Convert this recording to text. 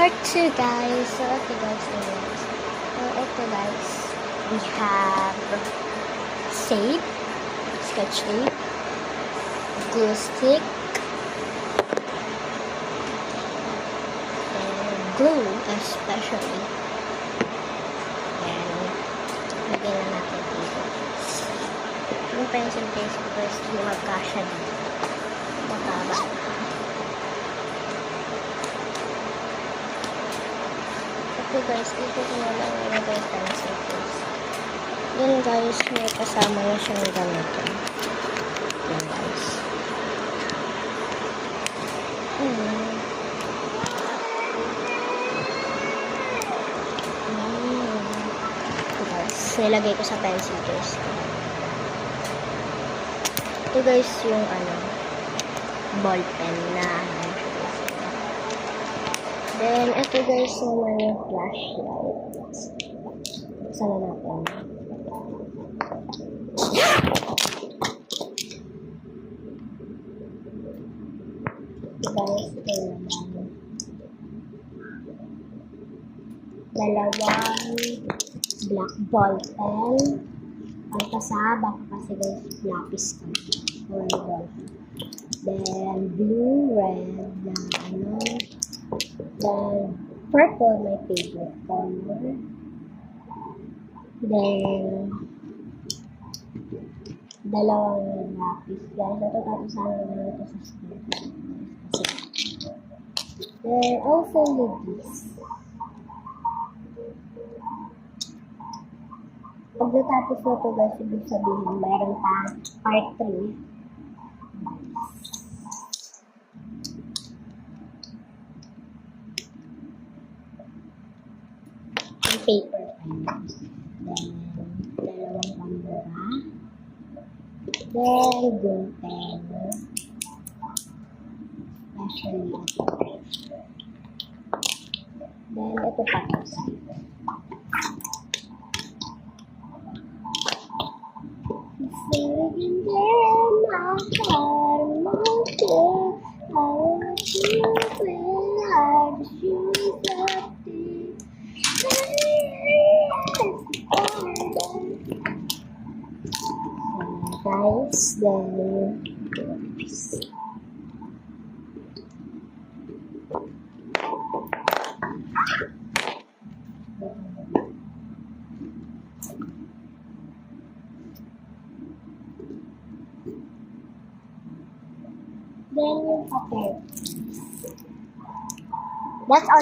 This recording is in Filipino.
Part 2, guys. So, okay, guys. Ito, guys. We have tape, sketch tape, glue stick, and glue, especially. And, lagyan na natin dito. Yung pencil case, first, yung magkasya dito. Mataba. Okay guys, dito ko na lang ilagay pencil case. Then guys, may kasama na siyang ganito. Yan guys. Ito guys, nilagay ko sa pencil case. Ito guys, yung ball pen na then, ito guys naman yung flashlight. Sana natin. Guys, ito naman. Dalawang black ball pen. Ang kasaba kasi guys, lapis ka. Then, blue, red, na then, purple, my favorite color. Then, dalawang lapis. Guys, ito tapos sana naman ito sa school. Then, also with this. Pag natapos na ito guys, ibig sabihin, mayroon pa part 3. Paper pen. Then, dalawang pambura. Then, glue pen. Especially ito. Then, ito pa ito. Singing in my heart, I want you when I choose up guys, then yung papel. That's all.